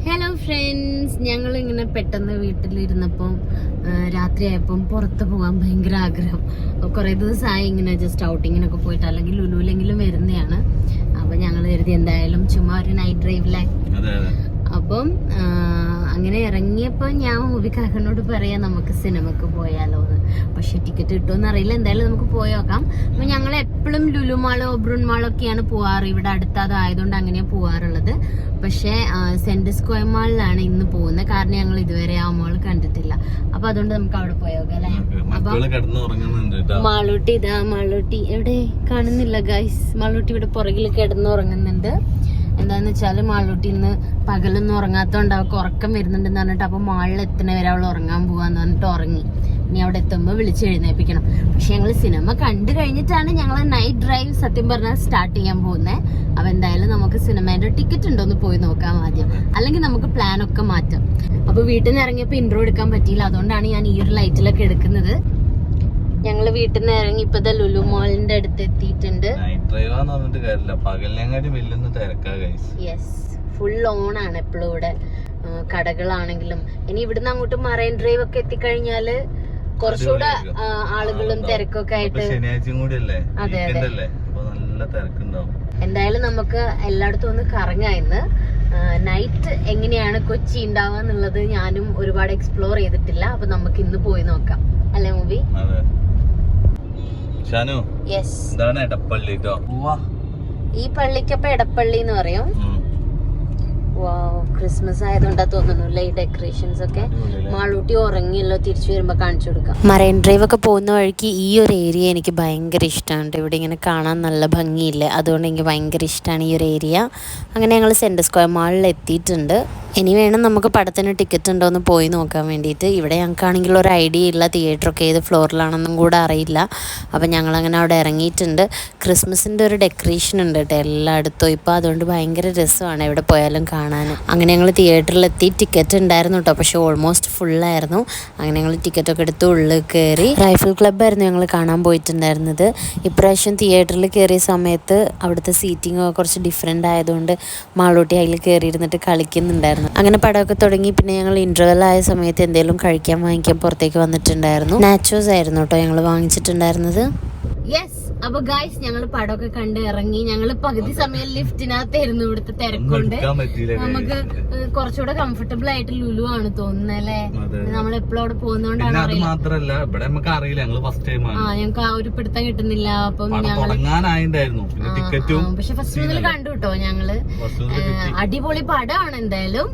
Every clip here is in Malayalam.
ഹലോ ഫ്രണ്ട്സ്, ഞങ്ങൾ ഇങ്ങനെ പെട്ടെന്ന് വീട്ടിലിരുന്നപ്പം രാത്രിയായപ്പം പുറത്ത് പോകാൻ ഭയങ്കര ആഗ്രഹം. കുറേ ദിവസമായി ഇങ്ങനെ ജസ്റ്റ് ഔട്ടിങ്ങിനൊക്കെ പോയിട്ട് അല്ലെങ്കിൽ ലുലുവിലെങ്കിലും വരുന്നതാണ്. അപ്പം ഞങ്ങൾ കരുതി എന്തായാലും ചുമ്മാ ഒരു നൈറ്റ് ഡ്രൈവിലെ. അപ്പം അങ്ങനെ ഇറങ്ങിയപ്പോൾ ഞാൻ മൂവിക്കാരനോട് പറയാം നമുക്ക് സിനിമക്ക് പോയാലോ എന്ന്. പക്ഷെ ടിക്കറ്റ് കിട്ടുമെന്ന് അറിയില്ല, എന്തായാലും നമുക്ക് പോയി നോക്കാം. അപ്പം ഞങ്ങൾ എപ്പോഴും ലുലു മാള് ഒബ്രൂൺ മാളൊക്കെയാണ് പോവാറ്, ഇവിടെ അടുത്തതായതുകൊണ്ട് അങ്ങനെയാണ് പോവാറുള്ളത്. പക്ഷേ സെന്റ് സ്ക്വയർ മാളിലാണ് ഇന്ന് പോകുന്നത്, കാരണം ഞങ്ങൾ ഇതുവരെ ആ മാൾ കണ്ടിട്ടില്ല. അപ്പൊ അതുകൊണ്ട് നമുക്ക് അവിടെ പോയോക്കാം അല്ലേ. അപ്പൊ മാളൂട്ടി എവിടെ കാണുന്നില്ല ഗൈസ്. മാളൂട്ടി ഇവിടെ പുറകിൽ കിടന്നുറങ്ങുന്നുണ്ട്. എന്താന്ന് വെച്ചാല് മാളൂട്ടി ഇന്ന് പകലൊന്നും ഉറങ്ങാത്തോണ്ട് അവൾക്ക് ഉറക്കം വരുന്നുണ്ടെന്ന് പറഞ്ഞിട്ട് അപ്പൊ മാളിൽ എത്തുന്ന വരെ അവൾ ഉറങ്ങാൻ പോവാന്ന് പറഞ്ഞിട്ട് ഉറങ്ങി. ഇനി അവിടെ എത്തുമ്പോൾ വിളിച്ച് എഴുന്നേപ്പിക്കണം. പക്ഷെ ഞങ്ങൾ സിനിമ കണ്ടു കഴിഞ്ഞിട്ടാണ് ഞങ്ങൾ നൈറ്റ് ഡ്രൈവ് സത്യം പറഞ്ഞാൽ സ്റ്റാർട്ട് ചെയ്യാൻ പോകുന്നത്. അപ്പൊ എന്തായാലും നമുക്ക് സിനിമേന്റെ ടിക്കറ്റ് ഉണ്ടോന്ന് പോയി നോക്കാം ആദ്യം, അല്ലെങ്കിൽ നമുക്ക് പ്ലാൻ ഒക്കെ മാറ്റാം. അപ്പൊ വീട്ടിൽ നിന്ന് ഇറങ്ങിയപ്പോ ഇൻട്രോ എടുക്കാൻ പറ്റിയില്ല, അതുകൊണ്ടാണ് ഞാൻ ഈ ഒരു ലൈറ്റിലൊക്കെ എടുക്കുന്നത്. ഞങ്ങള് വീട്ടിൽ നിന്ന് ഇറങ്ങി ഇപ്പൊ ലുലു മാളിന്റെ അടുത്ത് എത്തിയിട്ടുണ്ട്. യെസ്, ഫുൾ ഓൺ ആണ് എപ്പോഴും ഇവിടെ, കടകളാണെങ്കിലും. ഇനി ഇവിടുന്ന് അങ്ങോട്ട് മറൈൻ ഡ്രൈവ് ഒക്കെ എത്തിക്കഴിഞ്ഞാല് കുറച്ചുകൂടെ ആളുകളും തിരക്കൊക്കെ ആയിട്ട്. അതെ അതെ, എന്തായാലും നമുക്ക് എല്ലായിടത്തും ഒന്ന് കറങ്ങാം ഇന്ന്. നൈറ്റ് എങ്ങനെയാണ് കൊച്ചി ഉണ്ടാവുക എന്നുള്ളത് ഞാനും ഒരുപാട് എക്സ്പ്ലോർ ചെയ്തിട്ടില്ല. അപ്പൊ നമുക്ക് ഇന്ന് പോയി നോക്കാം അല്ലെ മൂവി. ഈ പള്ളിക്കപ്പൊ എടപ്പള്ളി എന്ന് പറയും. ക്രിസ്മസ് ആയതുകൊണ്ടാ തോന്നുന്നു ഈ ഡെക്കറേഷൻസ് ഒക്കെ. മാളൂട്ടി ഉറങ്ങിയല്ലോ, തിരിച്ചു വരുമ്പോ കാണിച്ചു കൊടുക്കാം. മറൈൻ ഡ്രൈവ് ഒക്കെ പോകുന്ന വഴിക്ക് ഈ ഒരു ഏരിയ എനിക്ക് ഭയങ്കര ഇഷ്ടമാണ്. ഇവിടെ ഇങ്ങനെ കാണാൻ നല്ല ഭംഗിയില്ലേ, അതുകൊണ്ട് എനിക്ക് ഭയങ്കര ഇഷ്ടമാണ് ഈ ഒരു ഏരിയ. അങ്ങനെ ഞങ്ങൾ സെന്റ് സ്ക്വയർ മാളിൽ എത്തിയിട്ടുണ്ട്. ഇനി വേണം നമുക്ക് പടത്തിന് ടിക്കറ്റ് ഉണ്ടോ എന്ന് പോയി നോക്കാൻ വേണ്ടിയിട്ട്. ഇവിടെ ഞങ്ങൾക്കാണെങ്കിൽ ഒരു ഐഡിയ ഇല്ല, തിയേറ്ററൊക്കെ ഏത് ഫ്ലോറിലാണെന്നും കൂടെ അറിയില്ല. അപ്പം ഞങ്ങളങ്ങനെ അവിടെ ഇറങ്ങിയിട്ടുണ്ട്. ക്രിസ്മസിൻ്റെ ഒരു ഡെക്കറേഷൻ ഉണ്ട് കേട്ടോ എല്ലായിടത്തും ഇപ്പോൾ, അതുകൊണ്ട് ഭയങ്കര രസമാണ് എവിടെ പോയാലും കാണാൻ. അങ്ങനെ ഞങ്ങൾ തിയേറ്ററിലെത്തി. ടിക്കറ്റ് ഉണ്ടായിരുന്നു കേട്ടോ, പക്ഷേ ഓൾമോസ്റ്റ് ഫുള്ളായിരുന്നു. അങ്ങനെ ഞങ്ങൾ ടിക്കറ്റൊക്കെ എടുത്ത് ഉള്ളിൽ കയറി. റൈഫിൾ ക്ലബ്ബായിരുന്നു ഞങ്ങൾ കാണാൻ പോയിട്ടുണ്ടായിരുന്നത്. ഇപ്രാവശ്യം തിയേറ്ററിൽ കയറിയ സമയത്ത് അവിടുത്തെ സീറ്റിംഗ് കുറച്ച് ഡിഫറെൻ്റ് ആയതുകൊണ്ട് മാളൂട്ടി അതിൽ കയറിയിരുന്നിട്ട് കളിക്കുന്നുണ്ടായിരുന്നു. അങ്ങനെ പടമൊക്കെ തുടങ്ങി. പിന്നെ ഞങ്ങൾ ഇന്റർവെൽ ആയ സമയത്ത് എന്തെങ്കിലും വാങ്ങിക്കാൻ പുറത്തേക്ക് വന്നിട്ടുണ്ടായിരുന്നു. നാച്ചോസ് ആയിരുന്നു കേട്ടോ ഞങ്ങൾ വാങ്ങിച്ചിട്ടുണ്ടായിരുന്നത്. യെസ്, അപ്പൊ ഗൈസ് ഞങ്ങൾ പടമൊക്കെ കണ്ട് ഇറങ്ങി. ഞങ്ങൾ പകുതി സമയം ലിഫ്റ്റിനകത്തായിരുന്നു, ഇവിടുത്തെ തിരക്കൊണ്ട് നമുക്ക് കുറച്ചുകൂടെ കംഫർട്ടബിൾ ആയിട്ട് ലുലു ആണ് തോന്നുന്നത് അല്ലേ. നമ്മൾ എപ്പോഴും അവിടെ പോകുന്നോണ്ടാണ് ഞങ്ങൾക്ക് ആ ഒരു പിടുത്തം കിട്ടുന്നില്ല. അപ്പം പക്ഷെ ഫസ്റ്റ് മുതൽ കണ്ടു കേട്ടോ ഞങ്ങള്. അടിപൊളി പടമാണ് എന്തായാലും.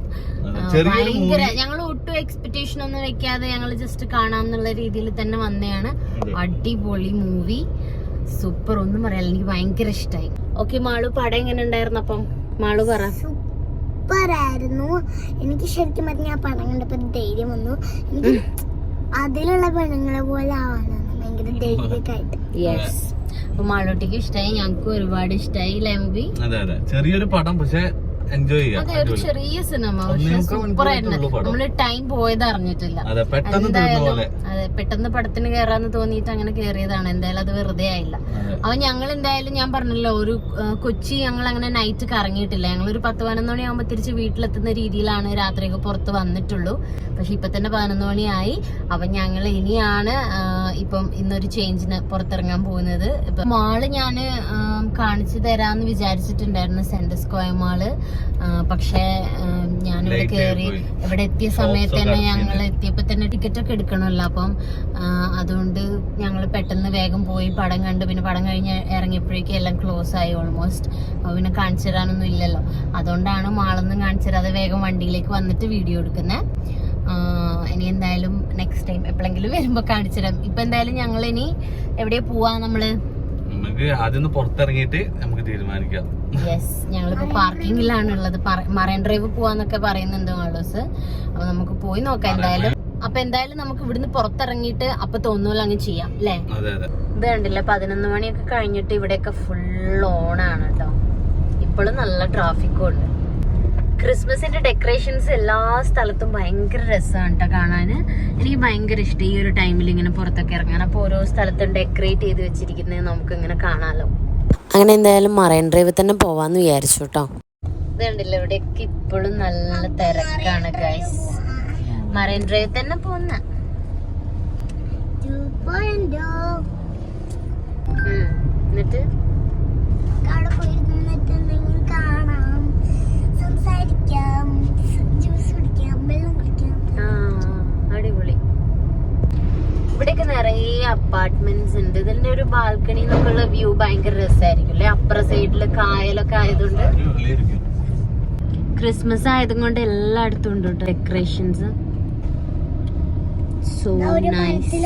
ഭയങ്കര, ഞങ്ങൾ ഒട്ടും എക്സ്പെക്ടേഷൻ ഒന്നും വെക്കാതെ ഞങ്ങൾ ജസ്റ്റ് കാണാന്നുള്ള രീതിയിൽ തന്നെ വന്നതാണ്. അടിപൊളി മൂവി, സൂപ്പർ, ഒന്നും പറയാനില്ല, എനിക്ക് ഭയങ്കര ഇഷ്ടമായി. ഓക്കെ മാളു, പടം എങ്ങനെ ഉണ്ടായിരുന്നു? അപ്പം മാളു പറ. സൂപ്പറായിരുന്നു. എനിക്ക് ശരിക്കും പറഞ്ഞാൽ ആ പടം കണ്ടപ്പോ ധൈര്യം വന്നു. എനിക്ക് അതിലുള്ള പെണ്ണുങ്ങളെ പോലെ ആവാനാണ് ഭയങ്കര ധൈര്യമായിട്ട്. യെസ്, അപ്പൊ മാളൂട്ടിക്ക് ഇഷ്ടമായി, ഞങ്ങൾക്കും ഒരുപാട് ഇഷ്ടമായി അല്ലേ മൂവി. ചെറിയൊരു പടം പക്ഷെ എൻജോയ് ചെയ്യാം. അതെ, ഒരു ചെറിയ സിനിമ പക്ഷെ സൂപ്പറായിരുന്നു. നമ്മള് ടൈം പോയത് അറിഞ്ഞിട്ടില്ല. അതെ, പെട്ടെന്ന് പടത്തിന് കയറാന്ന് തോന്നിയിട്ട് അങ്ങനെ കയറിയതാണ്. എന്തായാലും അത് വെറുതെ ആയില്ല. അപ്പൊ ഞങ്ങൾ എന്തായാലും, ഞാൻ പറഞ്ഞല്ലോ, ഒരു കൊച്ചി ഞങ്ങൾ അങ്ങനെ നൈറ്റ് കറങ്ങിയിട്ടില്ല. ഞങ്ങൾ ഒരു 10-11 മണിയാകുമ്പോ തിരിച്ച് വീട്ടിലെത്തുന്ന രീതിയിലാണ് രാത്രിയൊക്കെ പുറത്ത് വന്നിട്ടുള്ളൂ. പക്ഷെ ഇപ്പൊ തന്നെ 11 മണിയായി. അപ്പൊ ഞങ്ങൾ ഇനിയാണ് ഇപ്പം ഇന്നൊരു ചേഞ്ചിന് പുറത്തിറങ്ങാൻ പോകുന്നത്. ഇപ്പൊ മാള് ഞാന് കാണിച്ചു തരാന്ന് വിചാരിച്ചിട്ടുണ്ടായിരുന്നു, സെന്റ് സ്ക്വയർ മാള്. പക്ഷെ ഞാനിവിടെ കയറി ഇവിടെ എത്തിയ സമയത്ത് തന്നെ, ഞങ്ങൾ എത്തിയപ്പോ തന്നെ ടിക്കറ്റ് ഒക്കെ എടുക്കണമല്ലോ. അപ്പം അതുകൊണ്ട് ഞങ്ങൾ പെട്ടെന്ന് വേഗം പോയി പടം കണ്ടു. പിന്നെ പടം കഴിഞ്ഞ് ഇറങ്ങിയപ്പോഴേക്കും എല്ലാം ക്ലോസ് ആയി ഓൾമോസ്റ്റ്. അപ്പൊ പിന്നെ കാണിച്ചു തരാനൊന്നും ഇല്ലല്ലോ, അതുകൊണ്ടാണ് മാളൊന്നും കാണിച്ചു തരാതെ വേഗം വണ്ടിയിലേക്ക് വന്നിട്ട് വീഡിയോ എടുക്കുന്നത്. ഇനി എന്തായാലും നെക്സ്റ്റ് ടൈം എപ്പോഴെങ്കിലും വരുമ്പോ കാണിച്ചു തരാം. ഇപ്പൊ എന്തായാലും ഞങ്ങൾ ഇനി എവിടെയാ പോവാ? നമ്മള് ആദ്യം പുറത്തിറങ്ങിയിട്ട് നമുക്ക് തീരുമാനിക്കാം. യെസ്, ഞങ്ങളിപ്പോ പാർക്കിങ്ങിലാണ് ഉള്ളത്. മറൈൻ ഡ്രൈവ് പോവാന്നൊക്കെ പറയുന്നുണ്ട് മാളൂസ്. അപ്പൊ നമുക്ക് പോയി നോക്കാം എന്തായാലും. അപ്പൊ എന്തായാലും നമുക്ക് ഇവിടുന്ന് പുറത്തിറങ്ങിയിട്ട് അപ്പൊ തോന്നുമല്ലോ അങ്ങ് ചെയ്യാം അല്ലേ. ഇത് കണ്ടില്ല, 11 മണിയൊക്കെ കഴിഞ്ഞിട്ട് ഇവിടെയൊക്കെ ഫുൾ ഓണാണ് കേട്ടോ. ഇപ്പോഴും നല്ല ട്രാഫിക്കും ഉണ്ട്. ക്രിസ്മസിന്റെ ഡെക്കറേഷൻസ് എല്ലാ സ്ഥലത്തും ഭയങ്കര രസമാണ് കേട്ടോ കാണാന്. എനിക്ക് ഭയങ്കര ഇഷ്ടം ഈ ഒരു ടൈമിൽ ഇങ്ങനെ പുറത്തൊക്കെ ഇറങ്ങാൻ. അപ്പൊ ഓരോ സ്ഥലത്തും ഡെക്കറേറ്റ് ചെയ്ത് വെച്ചിരിക്കുന്നത് നമുക്ക് ഇങ്ങനെ കാണാലോ. അങ്ങനെ എന്തായാലും മറൈൻ ഡ്രൈവ് തന്നെ പോവാന്ന് വിചാരിച്ചു കേട്ടോ. ഇത് കണ്ടില്ല, ഇവിടെയൊക്കെ ഇപ്പോഴും നല്ല തിരക്കാണ് ഗൈസ്. മറൈൻ ഡ്രൈവ് തന്നെ പോന്ന. എന്നിട്ട് അവിടെ പോയിരുന്നിട്ട് എന്തെങ്കിലും കാണാം, സംസാരിക്കാം, ജ്യൂസ് കുടിക്കാം, വെള്ളം കുടിക്കാം. അടിപൊളി. ഇവിടെയൊക്കെ നിറയെ അപ്പാർട്ട്മെന്റ്സ് ഉണ്ട്. ഇതിന്റെ ഒരു ബാൽക്കണി എന്നൊക്കെയുള്ള വ്യൂ ഭയങ്കര രസമായിരിക്കും അല്ലെ. അപ്പുറ സൈഡില് കായലൊക്കെ ആയതുകൊണ്ട്, ക്രിസ്മസ് ആയതും കൊണ്ട് എല്ലായിടത്തും ഉണ്ട് കേട്ടോ ഡെക്കറേഷൻസ്. So nice.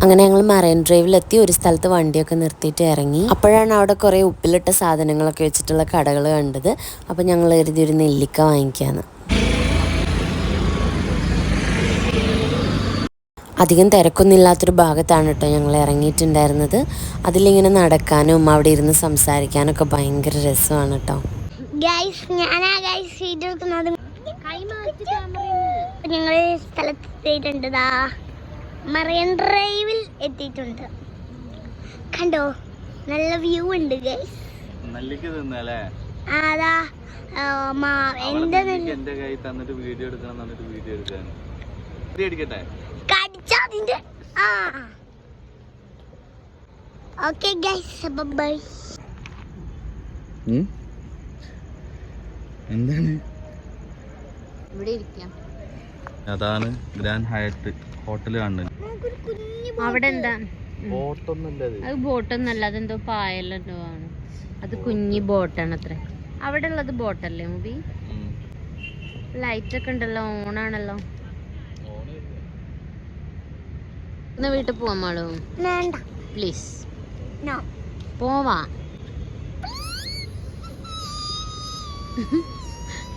അങ്ങനെ ഞങ്ങൾ മറൈൻ ഡ്രൈവിലെത്തി. ഒരു സ്ഥലത്ത് വണ്ടിയൊക്കെ നിർത്തിയിട്ട് ഇറങ്ങി. അപ്പോഴാണ് അവിടെ കുറേ ഉപ്പിലിട്ട സാധനങ്ങളൊക്കെ വെച്ചിട്ടുള്ള കടകൾ കണ്ടത്. അപ്പം ഞങ്ങൾ കരുതി ഒരു നെല്ലിക്ക വാങ്ങിക്കാന്ന്. അധികം തിരക്കൊന്നുമില്ലാത്തൊരു ഭാഗത്താണ് കേട്ടോ ഞങ്ങൾ ഇറങ്ങിയിട്ടുണ്ടായിരുന്നത്. അതിലിങ്ങനെ നടക്കാനും അവിടെ ഇരുന്ന് സംസാരിക്കാനൊക്കെ ഭയങ്കര രസമാണ് കേട്ടോ. ഞങ്ങൾ സ്ഥലത്തെത്തിയിട്ടുണ്ട്. മറൈൻ ഡ്രൈവിൽ എത്തിയിട്ടുണ്ട്. കണ്ടോ, നല്ല വ്യൂ ഉണ്ട് ഗൈസ്. അതാ എന്റെ ഓക്കെ ഗൈസ്, ബൈ. എന്താണ് ഇവിടെ ഇരിക്കാം. അതാണ് ഗ്രാൻഡ് ഹയത്ത് ഹോട്ടൽ കാണുന്നത്. അവിടെ എന്താ ബോട്ടൊന്നുമില്ല, അത് ബോട്ടൊന്നല്ല, അതെന്തോ പായലെന്തോ ആണ്. അത് കുഞ്ഞി ബോട്ടാണ് അത്ര. അവിടെ ഉള്ളത് ബോട്ടല്ലേ മുബി? ലൈറ്റ് ഒക്കെ ഉണ്ടല്ലോ, ഓണാണല്ലോ. ഇന്ന് വീട്ടിൽ പോവാൻ മാളൂ, പ്ലീസ് പോവാ.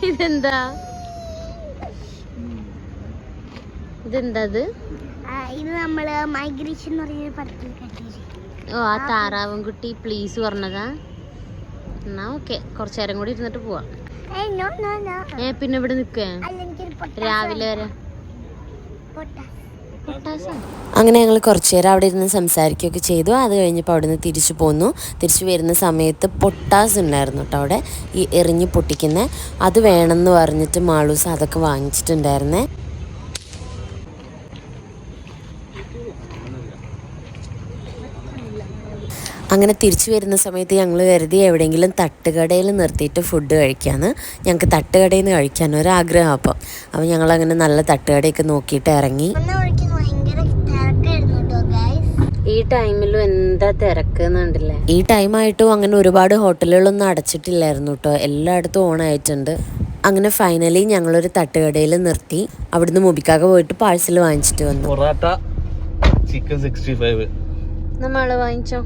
ഇതെന്താ ഇതെന്താ ഇത് നമ്മള് മൈഗ്രേഷൻ എന്ന് പറയുന്ന പടത്തിൽ കണ്ടിരിക്കും. ഓ, ആ താറാവും കുട്ടി പ്ലീസ് പറഞ്ഞതാ. എന്നാ ഓക്കെ, കുറച്ചേരം കൂടി ഇരുന്നിട്ട് പോവാം. പിന്നെ ഇവിടെ നിൽക്കേ രാവിലെ വരെ. അങ്ങനെ ഞങ്ങൾ കുറച്ചു നേരം അവിടെ ഇരുന്ന് സംസാരിക്കുകയൊക്കെ ചെയ്തു. അത് കഴിഞ്ഞപ്പോൾ അവിടെ നിന്ന് തിരിച്ചു പോന്നു. തിരിച്ചു വരുന്ന സമയത്ത് പൊട്ടാസ് ഉണ്ടായിരുന്നു കേട്ടോ അവിടെ, ഈ എറിഞ്ഞ് പൊട്ടിക്കുന്ന. അത് വേണമെന്ന് പറഞ്ഞിട്ട് മാളൂസ് അതൊക്കെ വാങ്ങിച്ചിട്ടുണ്ടായിരുന്നേ. അങ്ങനെ തിരിച്ചു വരുന്ന സമയത്ത് ഞങ്ങൾ കരുതി എവിടെയെങ്കിലും തട്ടുകടയിൽ നിർത്തിയിട്ട് ഫുഡ് കഴിക്കാമെന്ന്. ഞങ്ങൾക്ക് തട്ടുകടയിൽ നിന്ന് കഴിക്കാൻ ഒരാഗ്രഹം. അപ്പം ഞങ്ങളങ്ങനെ നല്ല തട്ടുകടയൊക്കെ നോക്കിയിട്ട് ഇറങ്ങി. ഈ ടൈമിലും എന്താ തിരക്ക് എന്നുണ്ടല്ലേ. ഈ ടൈമായിട്ടും അങ്ങനെ ഒരുപാട് ഹോട്ടലുകളൊന്നും അടച്ചിട്ടില്ലായിരുന്നു കേട്ടോ, എല്ലായിടത്തും ഓണായിട്ടുണ്ട്. അങ്ങനെ ഫൈനലി ഞങ്ങളൊരു തട്ടുകടയിൽ നിർത്തി. അവിടുന്ന് മുബിക്കാക്ക പോയിട്ട് പാഴ്സൽ വാങ്ങിച്ചിട്ട് വന്നു. പൊറാട്ട ചിക്കൻ 65 നമ്മള് വാങ്ങിച്ചോ.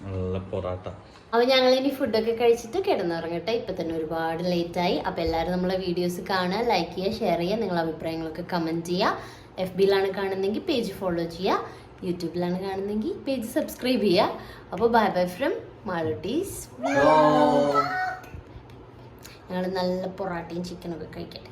നല്ല പൊറാട്ട. അപ്പോൾ ഞങ്ങൾ ഇനി ഫുഡൊക്കെ കഴിച്ചിട്ട് കിടന്നുറങ്ങട്ടെ. ഇപ്പം തന്നെ ഒരുപാട് ലേറ്റായി. അപ്പോൾ എല്ലാവരും നമ്മളെ വീഡിയോസ് കാണുക, ലൈക്ക് ചെയ്യുക, ഷെയർ ചെയ്യുക, നിങ്ങളുടെ അഭിപ്രായങ്ങളൊക്കെ കമൻറ്റ് ചെയ്യുക. FBയിലാണ് കാണുന്നതെങ്കിൽ പേജ് ഫോളോ ചെയ്യുക, യൂട്യൂബിലാണ് കാണുന്നതെങ്കിൽ പേജ് സബ്സ്ക്രൈബ് ചെയ്യുക. അപ്പോൾ ബൈ ബൈ ഫ്രം മാളൂട്ടീസ്. ഞങ്ങൾ നല്ല പൊറാട്ടയും ചിക്കനൊക്കെ കഴിക്കട്ടെ.